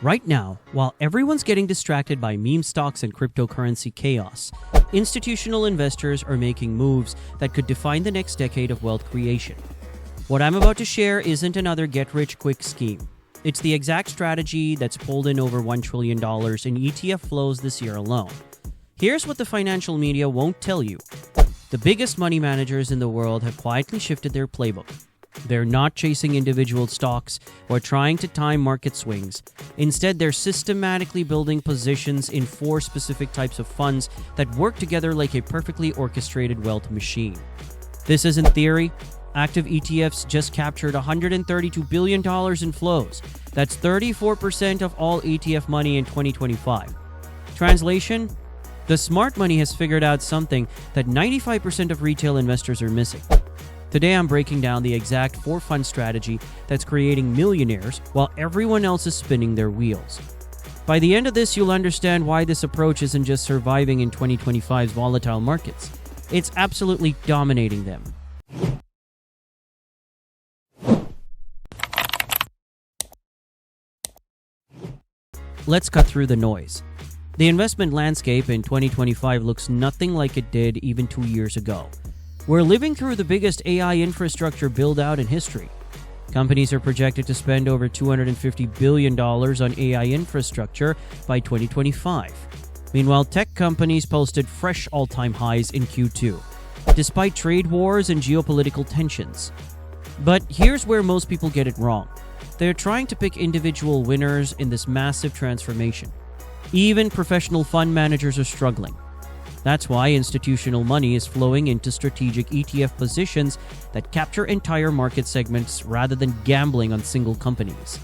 Right now, while everyone's getting distracted by meme stocks and cryptocurrency chaos, institutional investors are making moves that could define the next decade of wealth creation. What I'm about to share isn't another get-rich-quick scheme. It's the exact strategy that's pulled in over $1 trillion in ETF flows this year alone. Here's what the financial media won't tell you. The biggest money managers in the world have quietly shifted their playbook. They're not chasing individual stocks or trying to time market swings. Instead, they're systematically building positions in 4 specific types of funds that work together like a perfectly orchestrated wealth machine. This isn't theory. Active ETFs just captured $132 billion in flows. That's 34% of all ETF money in 2025. Translation? The smart money has figured out something that 95% of retail investors are missing. Today, I'm breaking down the exact 4-fund strategy that's creating millionaires while everyone else is spinning their wheels. By the end of this, you'll understand why this approach isn't just surviving in 2025's volatile markets. It's absolutely dominating them. Let's cut through the noise. The investment landscape in 2025 looks nothing like it did even 2 years ago. We're living through the biggest AI infrastructure build-out in history. Companies are projected to spend over $250 billion on AI infrastructure by 2025. Meanwhile, tech companies posted fresh all-time highs in Q2, despite trade wars and geopolitical tensions. But here's where most people get it wrong. They're trying to pick individual winners in this massive transformation. Even professional fund managers are struggling. That's why institutional money is flowing into strategic ETF positions that capture entire market segments rather than gambling on single companies.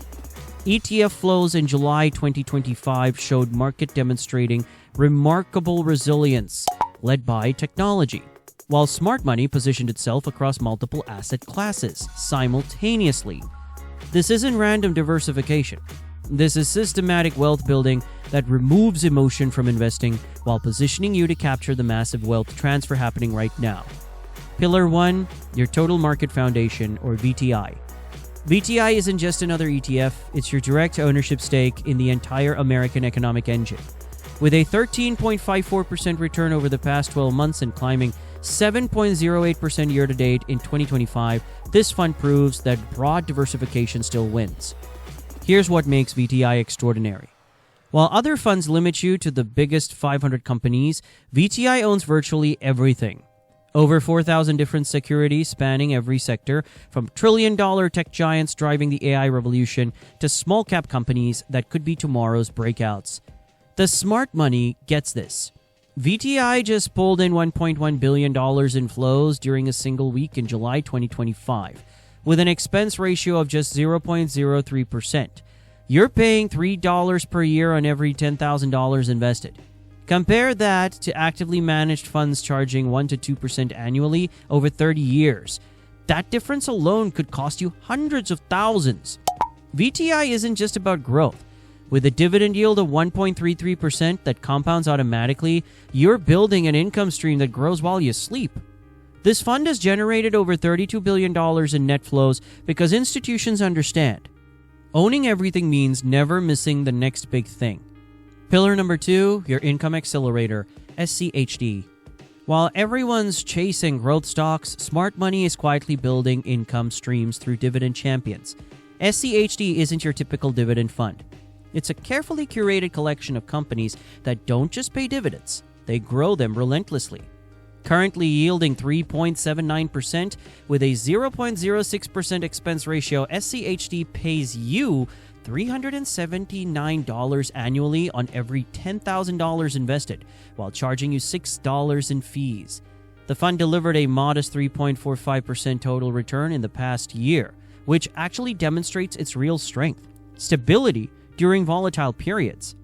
ETF flows in July 2025 showed market demonstrating remarkable resilience, led by technology, while smart money positioned itself across multiple asset classes simultaneously. This isn't random diversification. This is systematic wealth building that removes emotion from investing while positioning you to capture the massive wealth transfer happening right now. Pillar 1, your Total Market Foundation, or VTI. VTI isn't just another ETF, it's your direct ownership stake in the entire American economic engine. With a 13.54% return over the past 12 months and climbing 7.08% year-to-date in 2025, this fund proves that broad diversification still wins. Here's what makes VTI extraordinary. While other funds limit you to the biggest 500 companies, VTI owns virtually everything. Over 4,000 different securities spanning every sector, from trillion-dollar tech giants driving the AI revolution to small-cap companies that could be tomorrow's breakouts. The smart money gets this. VTI just pulled in $1.1 billion in flows during a single week in July 2025. With an expense ratio of just 0.03%. You're paying $3 per year on every $10,000 invested. Compare that to actively managed funds charging 1 to 2% annually over 30 years. That difference alone could cost you hundreds of thousands. VTI isn't just about growth. With a dividend yield of 1.33% that compounds automatically, you're building an income stream that grows while you sleep. This fund has generated over $32 billion in net flows because institutions understand. Owning everything means never missing the next big thing. Pillar number 2, your Income Accelerator, SCHD. While everyone's chasing growth stocks, smart money is quietly building income streams through dividend champions. SCHD isn't your typical dividend fund. It's a carefully curated collection of companies that don't just pay dividends, they grow them relentlessly. Currently yielding 3.79% with a 0.06% expense ratio, SCHD pays you $379 annually on every $10,000 invested, while charging you $6 in fees. The fund delivered a modest 3.45% total return in the past year, which actually demonstrates its real strength, stability during volatile periods.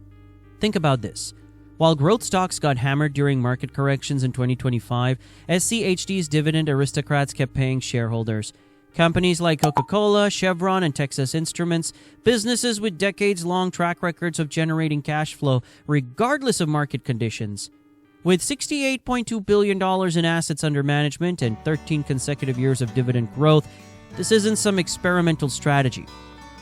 Think about this. While growth stocks got hammered during market corrections in 2025, SCHD's dividend aristocrats kept paying shareholders. Companies like Coca-Cola, Chevron, and Texas Instruments, businesses with decades-long track records of generating cash flow regardless of market conditions. With $68.2 billion in assets under management and 13 consecutive years of dividend growth, this isn't some experimental strategy.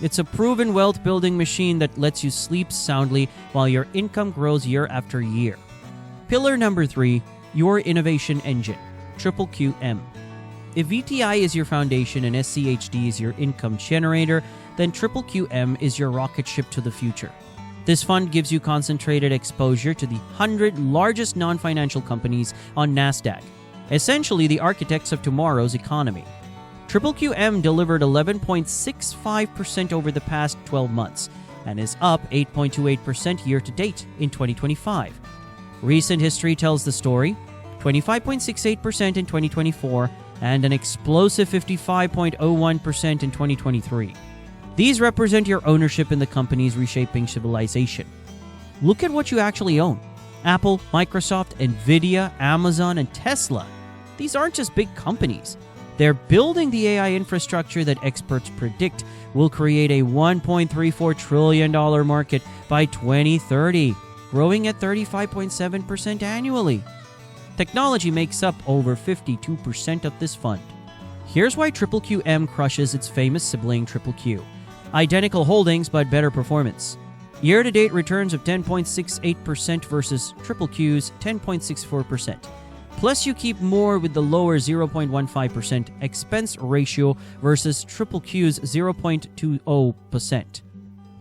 It's a proven wealth-building machine that lets you sleep soundly while your income grows year after year. Pillar number 3, your innovation engine, QQQM. If VTI is your foundation and SCHD is your income generator, then QQQM is your rocket ship to the future. This fund gives you concentrated exposure to the 100 largest non-financial companies on NASDAQ, essentially the architects of tomorrow's economy. QQQM delivered 11.65% over the past 12 months and is up 8.28% year-to-date in 2025. Recent history tells the story: 25.68% in 2024 and an explosive 55.01% in 2023. These represent your ownership in the companies reshaping civilization. Look at what you actually own. Apple, Microsoft, Nvidia, Amazon, and Tesla. These aren't just big companies. They're building the AI infrastructure that experts predict will create a $1.34 trillion market by 2030, growing at 35.7% annually. Technology makes up over 52% of this fund. Here's why QQQM crushes its famous sibling QQQ. Identical holdings but better performance. Year-to-date returns of 10.68% versus QQQ's 10.64%. Plus, you keep more with the lower 0.15% expense ratio versus QQQ's 0.20%.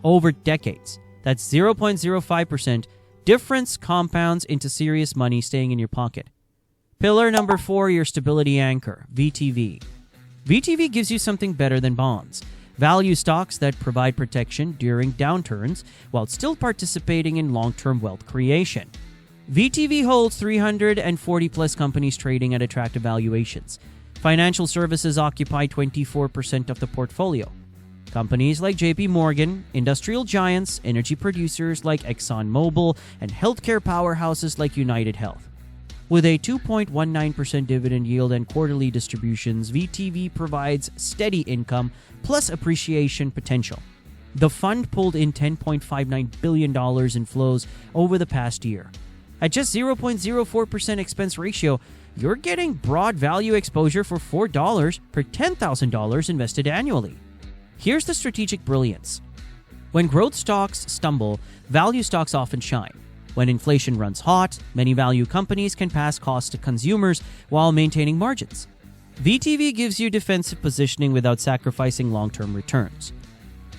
Over decades, that's 0.05%. Difference compounds into serious money staying in your pocket. Pillar number 4, your stability anchor, VTV. VTV gives you something better than bonds. Value stocks that provide protection during downturns while still participating in long-term wealth creation. VTV holds 340-plus companies trading at attractive valuations. Financial services occupy 24% of the portfolio. Companies like JP Morgan, industrial giants, energy producers like ExxonMobil, and healthcare powerhouses like United Health. With a 2.19% dividend yield and quarterly distributions, VTV provides steady income plus appreciation potential. The fund pulled in $10.59 billion in flows over the past year. At just 0.04% expense ratio, you're getting broad value exposure for $4 per $10,000 invested annually. Here's the strategic brilliance. When growth stocks stumble, value stocks often shine. When inflation runs hot, many value companies can pass costs to consumers while maintaining margins. VTV gives you defensive positioning without sacrificing long-term returns.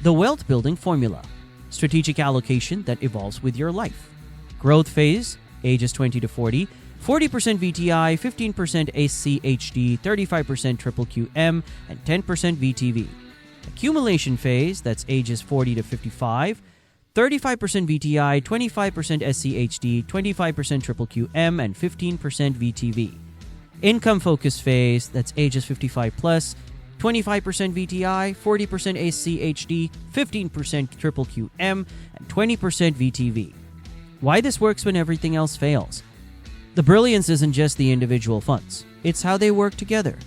The wealth building formula: strategic allocation that evolves with your life. Growth phase, ages 20 to 40, 40% VTI, 15% SCHD, 35% QQQM, and 10% VTV. Accumulation phase, that's ages 40 to 55, 35% VTI, 25% SCHD, 25% QQQM, and 15% VTV. Income focus phase, that's ages 55 plus, 25% VTI, 40% SCHD, 15% QQQM, and 20% VTV. Why this works when everything else fails? The brilliance isn't just the individual funds, it's how they work together.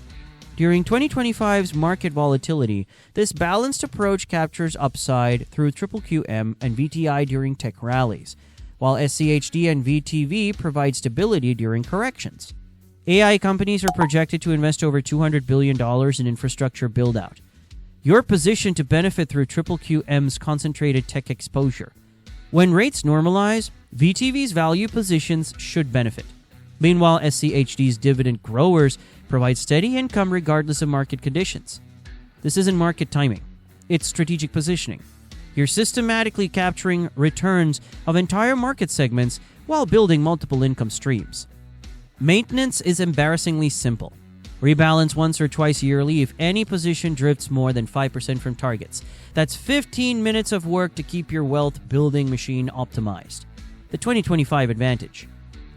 During 2025's market volatility, this balanced approach captures upside through QQQM and VTI during tech rallies, while SCHD and VTV provide stability during corrections. AI companies are projected to invest over $200 billion in infrastructure build-out. You're positioned to benefit through QQQM's concentrated tech exposure. When rates normalize, VTV's value positions should benefit. Meanwhile, SCHD's dividend growers provide steady income regardless of market conditions. This isn't market timing. It's strategic positioning. You're systematically capturing returns of entire market segments while building multiple income streams. Maintenance is embarrassingly simple. Rebalance once or twice yearly if any position drifts more than 5% from targets. That's 15 minutes of work to keep your wealth building machine optimized. The 2025 advantage.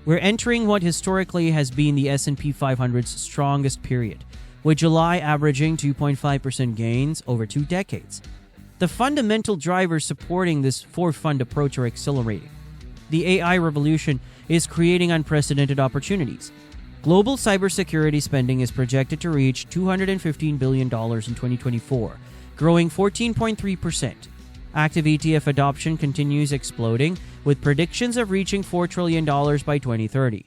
We're entering what historically has been the S&P 500's strongest period, with July averaging 2.5% gains over 2 decades. The fundamental drivers supporting this four-fund approach are accelerating. The AI revolution is creating unprecedented opportunities. Global cybersecurity spending is projected to reach $215 billion in 2024, growing 14.3%. Active ETF adoption continues exploding, with predictions of reaching $4 trillion by 2030.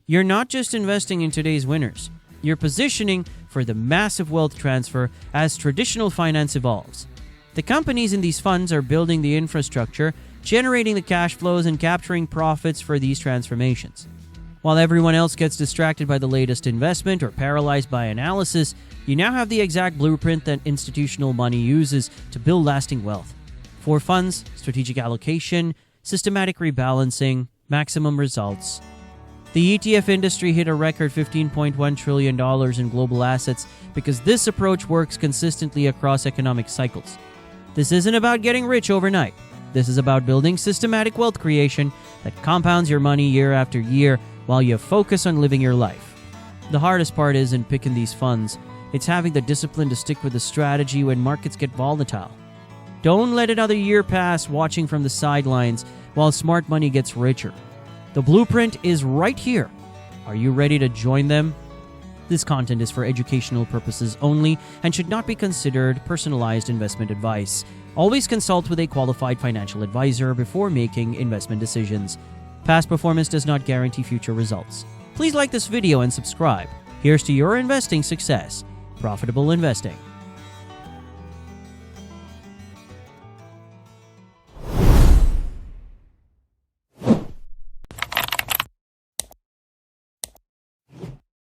You're not just investing in today's winners, you're positioning for the massive wealth transfer as traditional finance evolves. The companies in these funds are building the infrastructure, generating the cash flows, and capturing profits for these transformations. While everyone else gets distracted by the latest investment or paralyzed by analysis, you now have the exact blueprint that institutional money uses to build lasting wealth. 4 funds, strategic allocation, systematic rebalancing, maximum results. The ETF industry hit a record $15.1 trillion in global assets because this approach works consistently across economic cycles. This isn't about getting rich overnight. This is about building systematic wealth creation that compounds your money year after year while you focus on living your life. The hardest part isn't picking these funds. It's having the discipline to stick with the strategy when markets get volatile. Don't let another year pass watching from the sidelines while smart money gets richer. The blueprint is right here. Are you ready to join them? This content is for educational purposes only and should not be considered personalized investment advice. Always consult with a qualified financial advisor before making investment decisions. Past performance does not guarantee future results. Please like this video and subscribe. Here's to your investing success. Profitable investing.